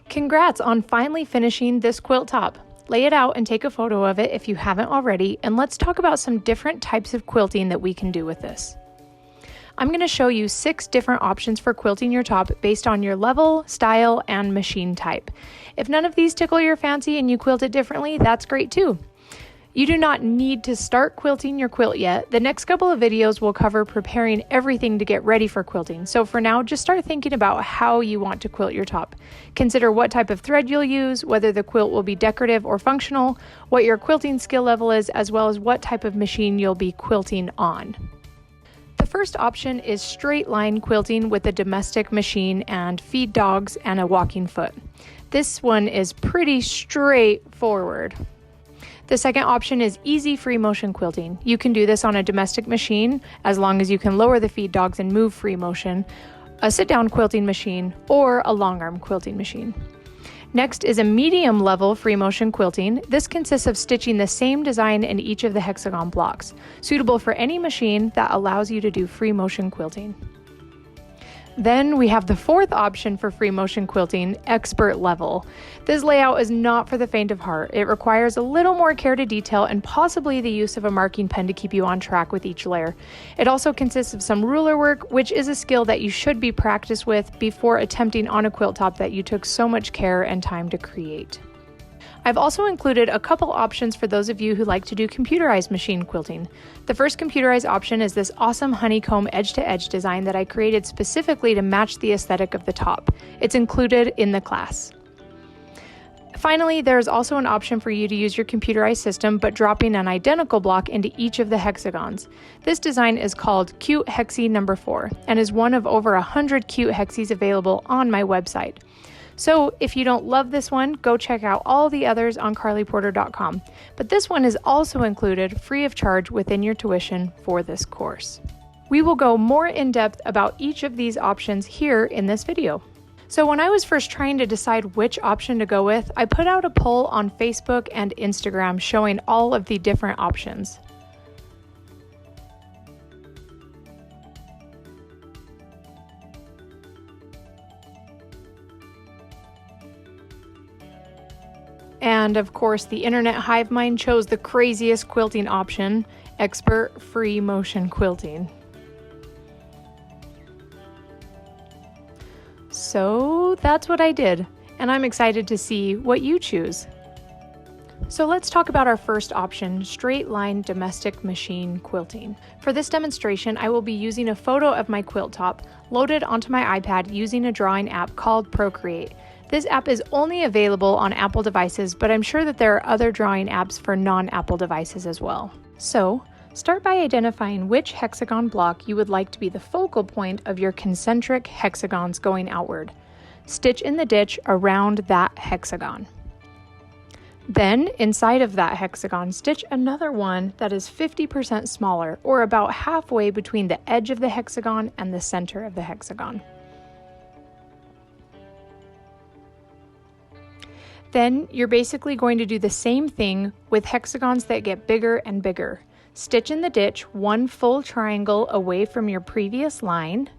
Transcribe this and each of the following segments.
Congrats on finally finishing this quilt top. Lay it out and take a photo of it if you haven't already, and let's talk about some different types of quilting that we can do with this. I'm going to show you 6 different options for quilting your top based on your level, style, and machine type. If none of these tickle your fancy and you quilt it differently, that's great too. You do not need to start quilting your quilt yet. The next couple of videos will cover preparing everything to get ready for quilting. So for now, just start thinking about how you want to quilt your top. Consider what type of thread you'll use, whether the quilt will be decorative or functional, what your quilting skill level is, as well as what type of machine you'll be quilting on. The first option is straight line quilting with a domestic machine and feed dogs and a walking foot. This one is pretty straightforward. The second option is easy free motion quilting. You can do this on a domestic machine as long as you can lower the feed dogs and move free motion, a sit-down quilting machine, or a long arm quilting machine. Next is a medium level free motion quilting. This consists of stitching the same design in each of the hexagon blocks, suitable for any machine that allows you to do free motion quilting. Then we have the fourth option for free motion quilting, expert level. This layout is not for the faint of heart. It requires a little more care to detail and possibly the use of a marking pen to keep you on track with each layer. It also consists of some ruler work, which is a skill that you should be practiced with before attempting on a quilt top that you took so much care and time to create. I've also included a couple options for those of you who like to do computerized machine quilting. The first computerized option is this awesome honeycomb edge-to-edge design that I created specifically to match the aesthetic of the top. It's included in the class. Finally, there's also an option for you to use your computerized system, but dropping an identical block into each of the hexagons. This design is called Cute Hexie number 4 and is one of over 100 cute hexies available on my website. So if you don't love this one, go check out all the others on carlyporter.com. But this one is also included free of charge within your tuition for this course. We will go more in depth about each of these options here in this video. So when I was first trying to decide which option to go with, I put out a poll on Facebook and Instagram showing all of the different options. And of course, the internet hive mind chose the craziest quilting option, expert free motion quilting. So that's what I did, and I'm excited to see what you choose. So let's talk about our first option, straight line domestic machine quilting. For this demonstration, I will be using a photo of my quilt top loaded onto my iPad using a drawing app called Procreate. This app is only available on Apple devices, but I'm sure that there are other drawing apps for non-Apple devices as well. So, start by identifying which hexagon block you would like to be the focal point of your concentric hexagons going outward. Stitch in the ditch around that hexagon. Then, inside of that hexagon, stitch another one that is 50% smaller, or about halfway between the edge of the hexagon and the center of the hexagon. Then you're basically going to do the same thing with hexagons that get bigger and bigger. Stitch in the ditch one full triangle away from your previous line,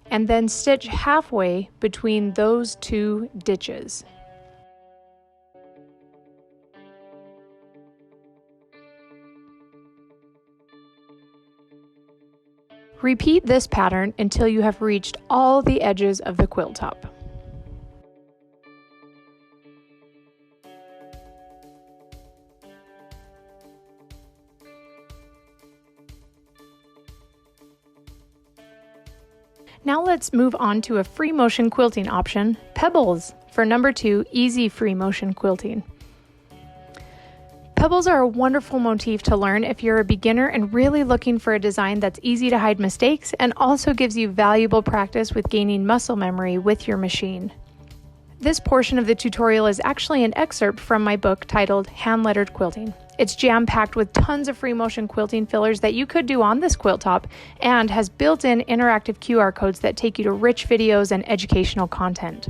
and then stitch halfway between those two ditches. Repeat this pattern until you have reached all the edges of the quilt top. Now let's move on to a free motion quilting option, Pebbles, for number 2, easy free motion quilting. Pebbles are a wonderful motif to learn if you're a beginner and really looking for a design that's easy to hide mistakes and also gives you valuable practice with gaining muscle memory with your machine. This portion of the tutorial is actually an excerpt from my book titled Hand-Lettered Quilting. It's jam-packed with tons of free motion quilting fillers that you could do on this quilt top and has built-in interactive QR codes that take you to rich videos and educational content.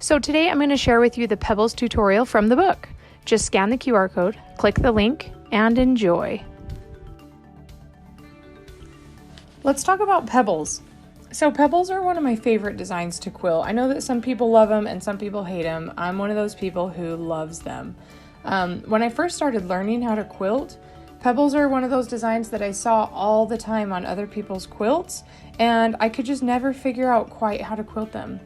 So today I'm going to share with you the Pebbles tutorial from the book. Just scan the QR code, click the link, and enjoy. Let's talk about pebbles. So pebbles are one of my favorite designs to quilt. I know that some people love them and some people hate them. I'm one of those people who loves them. When I first started learning how to quilt, pebbles are one of those designs that I saw all the time on other people's quilts, and I could just never figure out quite how to quilt them.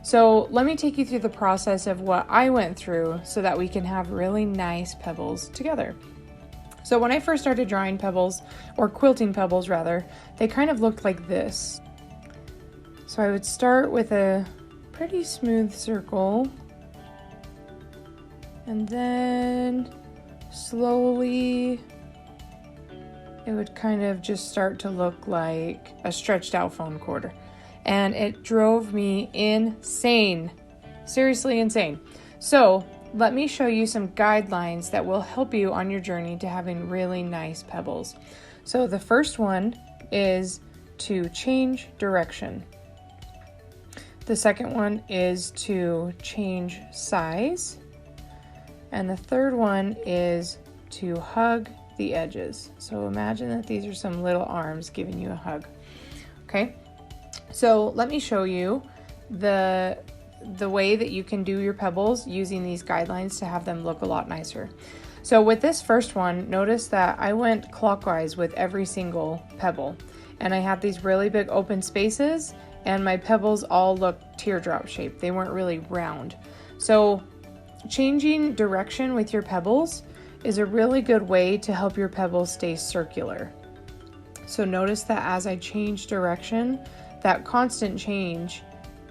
So let me take you through the process of what I went through so that we can have really nice pebbles together. So when I first started drawing pebbles, or quilting pebbles rather, they kind of looked like this. So I would start with a pretty smooth circle, and then slowly it would kind of just start to look like a stretched out phone cord. And it drove me insane. Seriously insane. So let me show you some guidelines that will help you on your journey to having really nice pebbles. So the first one is to change direction. The second one is to change size. And the third one is to hug the edges. So imagine that these are some little arms giving you a hug. Okay? So let me show you the way that you can do your pebbles using these guidelines to have them look a lot nicer. So with this first one, notice that I went clockwise with every single pebble, and I had these really big open spaces, and my pebbles all looked teardrop shaped. They weren't really round. So changing direction with your pebbles is a really good way to help your pebbles stay circular. So notice that as I change direction, that constant change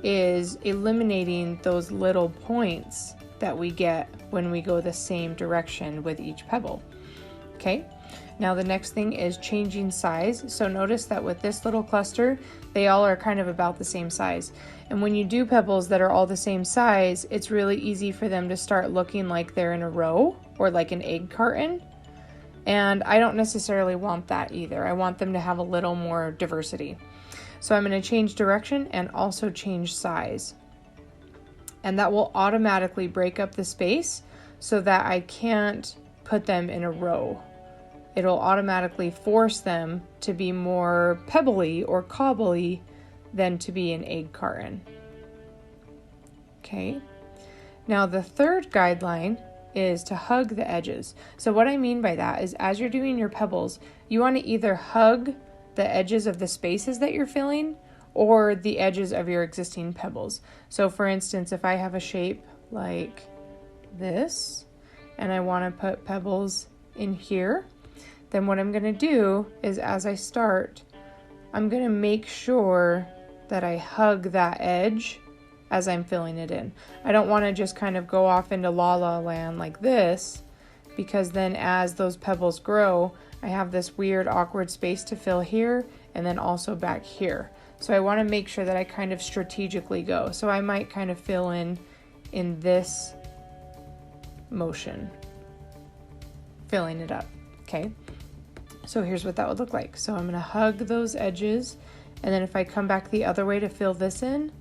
is eliminating those little points that we get when we go the same direction with each pebble. Okay, now the next thing is changing size. So notice that with this little cluster, they all are kind of about the same size. And when you do pebbles that are all the same size, it's really easy for them to start looking like they're in a row or like an egg carton. And I don't necessarily want that either. I want them to have a little more diversity. So I'm going to change direction and also change size. And that will automatically break up the space so that I can't put them in a row. It'll automatically force them to be more pebbly or cobbly than to be an egg carton. Okay. Now the third guideline is to hug the edges. So what I mean by that is as you're doing your pebbles, you want to either hug the edges of the spaces that you're filling or the edges of your existing pebbles. So for instance, if I have a shape like this and I want to put pebbles in here, then what I'm going to do is as I start, I'm going to make sure that I hug that edge as I'm filling it in. I don't want to just kind of go off into la la land like this, because then as those pebbles grow, I have this weird awkward space to fill here and then also back here. So I want to make sure that I kind of strategically go. So I might kind of fill in this motion, filling it up. Okay. So here's what that would look like. So I'm going to hug those edges, and then if I come back the other way to fill this in,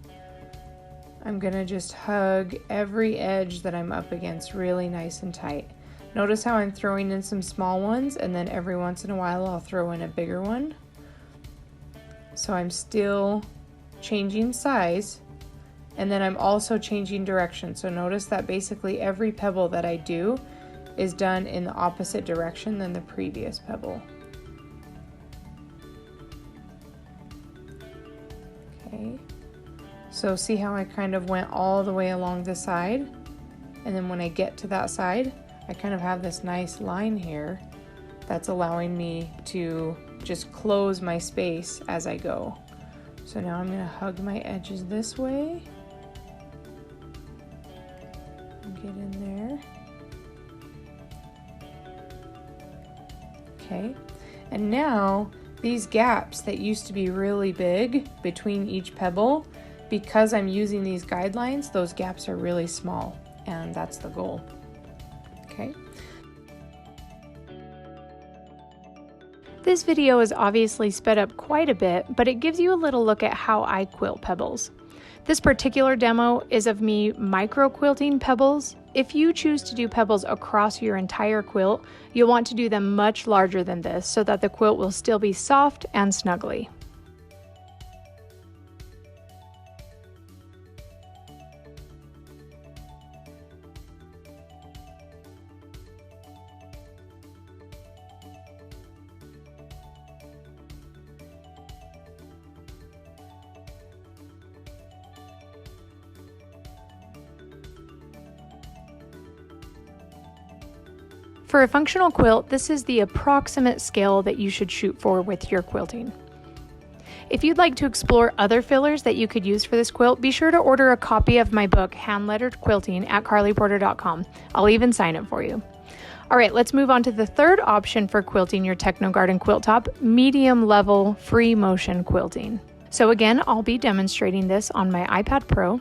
I'm going to just hug every edge that I'm up against really nice and tight. Notice how I'm throwing in some small ones, and then every once in a while I'll throw in a bigger one. So I'm still changing size, and then I'm also changing direction. So notice that basically every pebble that I do is done in the opposite direction than the previous pebble. Okay, so see how I kind of went all the way along the side, and then when I get to that side, I kind of have this nice line here that's allowing me to just close my space as I go. So now I'm going to hug my edges this way and get in there. Okay, and now these gaps that used to be really big between each pebble, because I'm using these guidelines, those gaps are really small, and that's the goal. Okay. This video is obviously sped up quite a bit, but it gives you a little look at how I quilt pebbles. This particular demo is of me micro quilting pebbles. If you choose to do pebbles across your entire quilt, you'll want to do them much larger than this so that the quilt will still be soft and snuggly. For a functional quilt, this is the approximate scale that you should shoot for with your quilting. If you'd like to explore other fillers that you could use for this quilt, be sure to order a copy of my book, Hand Lettered Quilting, at carlyporter.com. I'll even sign it for you. All right, let's move on to the third option for quilting your Techno Garden quilt top, medium level free motion quilting. So again, I'll be demonstrating this on my iPad Pro.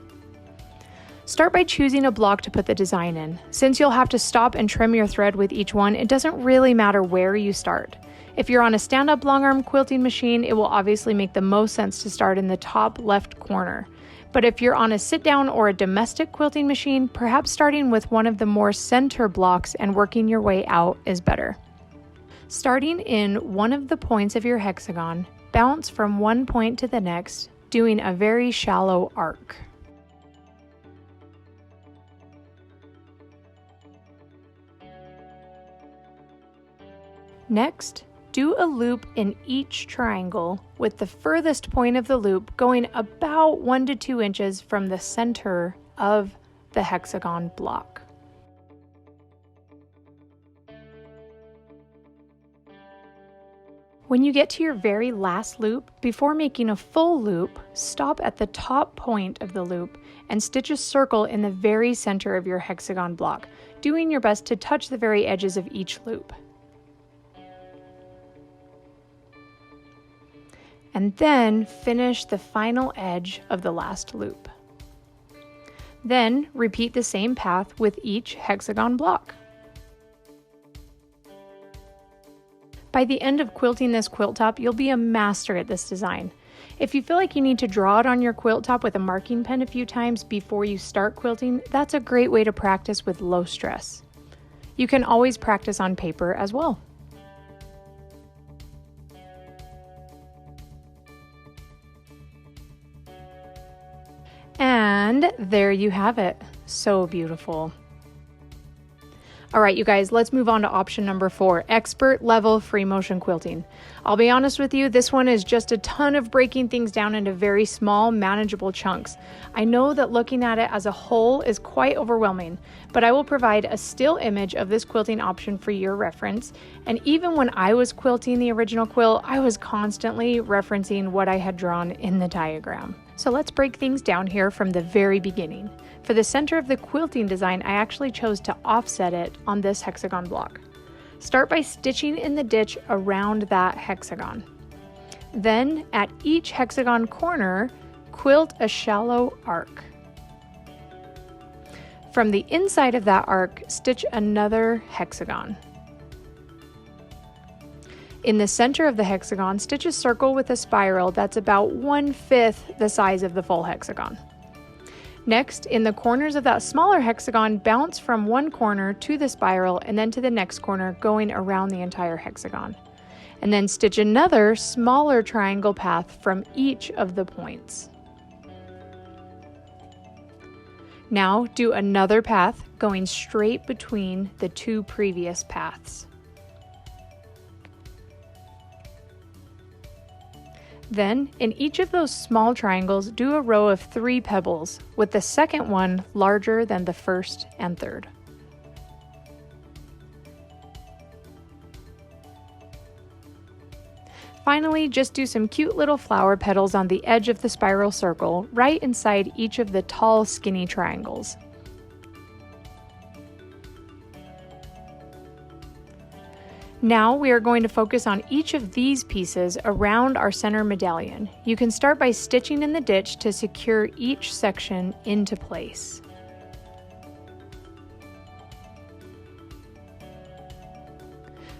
Start by choosing a block to put the design in. Since you'll have to stop and trim your thread with each one, it doesn't really matter where you start. If you're on a stand-up long arm quilting machine, it will obviously make the most sense to start in the top left corner. But if you're on a sit-down or a domestic quilting machine, perhaps starting with one of the more center blocks and working your way out is better. Starting in one of the points of your hexagon, bounce from one point to the next, doing a very shallow arc. Next, do a loop in each triangle with the furthest point of the loop going about 1 to 2 inches from the center of the hexagon block. When you get to your very last loop, before making a full loop, stop at the top point of the loop and stitch a circle in the very center of your hexagon block, doing your best to touch the very edges of each loop. And then finish the final edge of the last loop. Then repeat the same path with each hexagon block. By the end of quilting this quilt top, you'll be a master at this design. If you feel like you need to draw it on your quilt top with a marking pen a few times before you start quilting, that's a great way to practice with low stress. You can always practice on paper as well. And there you have it. So beautiful. All right, you guys, let's move on to option number 4, expert level free motion quilting. I'll be honest with you, this one is just a ton of breaking things down into very small, manageable chunks. I know that looking at it as a whole is quite overwhelming, but I will provide a still image of this quilting option for your reference. And even when I was quilting the original quilt, I was constantly referencing what I had drawn in the diagram. So let's break things down here from the very beginning. For the center of the quilting design, I actually chose to offset it on this hexagon block. Start by stitching in the ditch around that hexagon. Then at each hexagon corner, quilt a shallow arc. From the inside of that arc, stitch another hexagon. In the center of the hexagon, stitch a circle with a spiral that's about 1/5 the size of the full hexagon. Next, in the corners of that smaller hexagon, bounce from one corner to the spiral and then to the next corner, going around the entire hexagon. And then stitch another smaller triangle path from each of the points. Now do another path going straight between the two previous paths. Then, in each of those small triangles, do a row of 3 pebbles, with the second one larger than the first and third. Finally, just do some cute little flower petals on the edge of the spiral circle, right inside each of the tall, skinny triangles. Now we are going to focus on each of these pieces around our center medallion. You can start by stitching in the ditch to secure each section into place.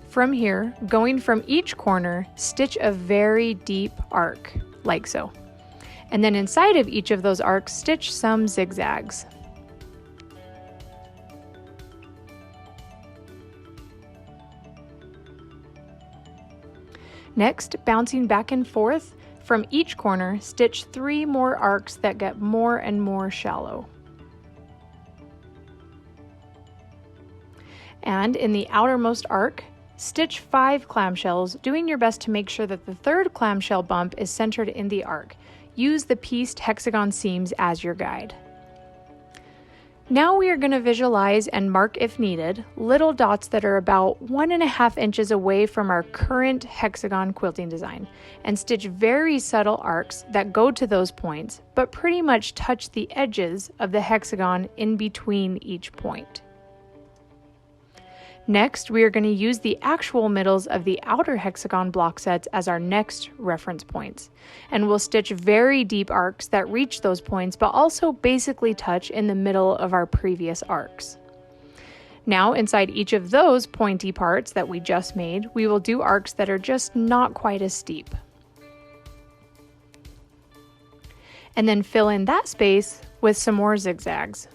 From here, going from each corner, stitch a very deep arc, like so. And then inside of each of those arcs, stitch some zigzags. Next, bouncing back and forth from each corner, stitch 3 more arcs that get more and more shallow. And in the outermost arc, stitch 5 clamshells, doing your best to make sure that the 3rd clamshell bump is centered in the arc. Use the pieced hexagon seams as your guide. Now we are going to visualize and mark, if needed, little dots that are about 1.5 inches away from our current hexagon quilting design, and stitch very subtle arcs that go to those points, but pretty much touch the edges of the hexagon in between each point. Next, we are going to use the actual middles of the outer hexagon block sets as our next reference points, and we'll stitch very deep arcs that reach those points but also basically touch in the middle of our previous arcs. Now, inside each of those pointy parts that we just made, we will do arcs that are just not quite as steep. And then fill in that space with some more zigzags.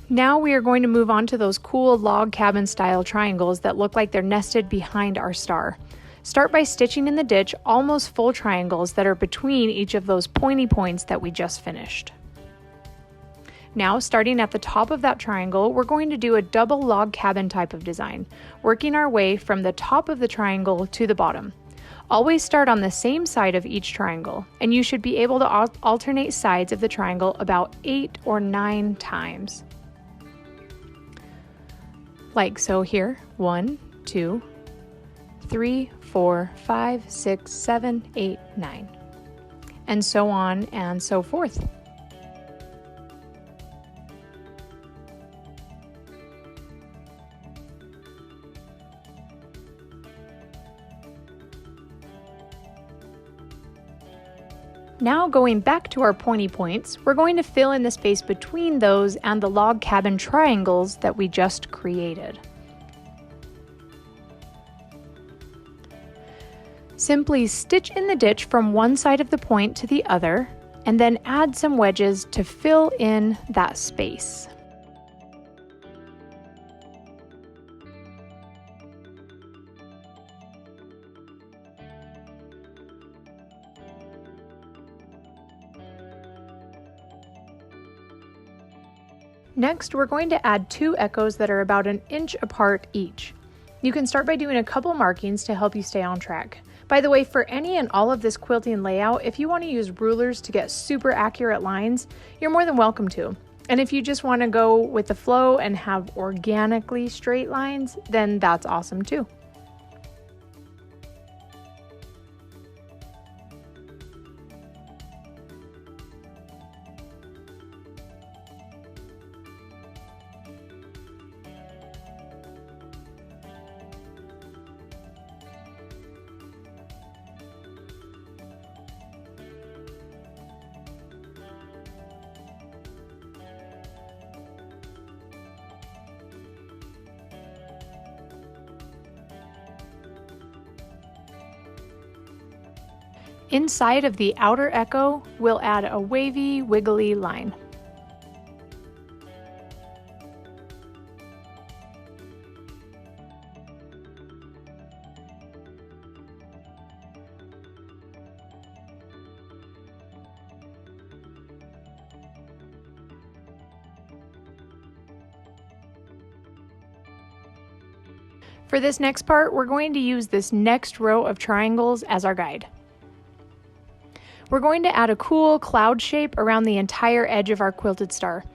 Now we are going to move on to those cool log cabin style triangles that look like they're nested behind our star. Start by stitching in the ditch almost full triangles that are between each of those pointy points that we just finished. Now, starting at the top of that triangle, we're going to do a double log cabin type of design, working our way from the top of the triangle to the bottom. Always start on the same side of each triangle, and you should be able to alternate sides of the triangle about 8 or 9 times. Like so here, 1, 2, 3, 4, 5, 6, 7, 8, 9, and so on and so forth. Now going back to our pointy points, we're going to fill in the space between those and the log cabin triangles that we just created. Simply stitch in the ditch from one side of the point to the other, and then add some wedges to fill in that space. Next, we're going to add 2 echoes that are about 1 inch apart each. You can start by doing a couple markings to help you stay on track. By the way, for any and all of this quilting layout, if you want to use rulers to get super accurate lines, you're more than welcome to. And if you just want to go with the flow and have organically straight lines, then that's awesome too. Inside of the outer echo, we'll add a wavy, wiggly line. For this next part, we're going to use this next row of triangles as our guide. We're going to add a cool cloud shape around the entire edge of our quilted star.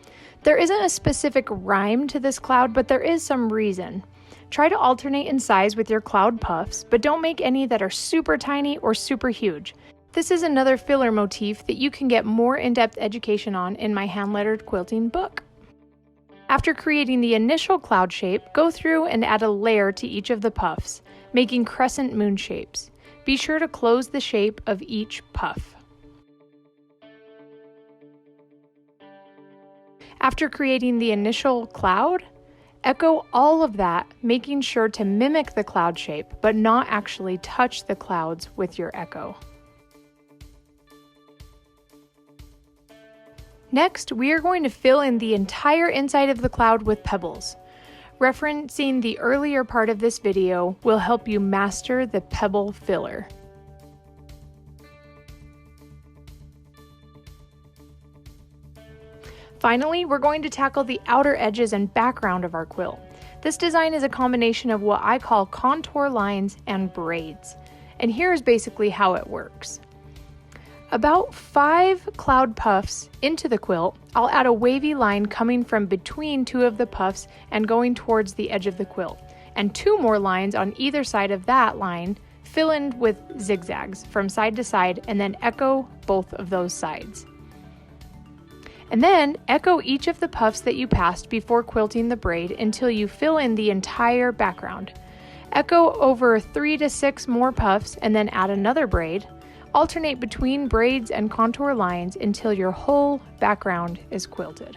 There isn't a specific rhyme to this cloud, but there is some reason. Try to alternate in size with your cloud puffs, but don't make any that are super tiny or super huge. This is another filler motif that you can get more in-depth education on in my hand-lettered quilting book. After creating the initial cloud shape, go through and add a layer to each of the puffs, making crescent moon shapes. Be sure to close the shape of each puff. After creating the initial cloud, echo all of that, making sure to mimic the cloud shape, but not actually touch the clouds with your echo. Next, we are going to fill in the entire inside of the cloud with pebbles. Referencing the earlier part of this video will help you master the pebble filler. Finally, we're going to tackle the outer edges and background of our quilt. This design is a combination of what I call contour lines and braids. And here's basically how it works. About 5 cloud puffs into the quilt, I'll add a wavy line coming from between 2 of the puffs and going towards the edge of the quilt, and 2 more lines on either side of that line fill in with zigzags from side to side and then echo both of those sides. And then echo each of the puffs that you passed before quilting the braid until you fill in the entire background. Echo over 3 to 6 more puffs and then add another braid. Alternate between braids and contour lines until your whole background is quilted.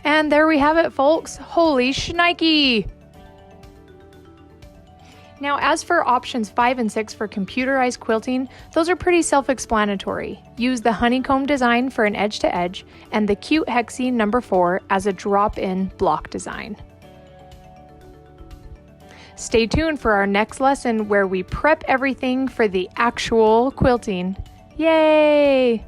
And there we have it, folks. Holy shnikey! Now, as for options 5 and 6 for computerized quilting, those are pretty self-explanatory. Use the honeycomb design for an edge-to-edge and the cute hexie number 4 as a drop-in block design. Stay tuned for our next lesson where we prep everything for the actual quilting. Yay!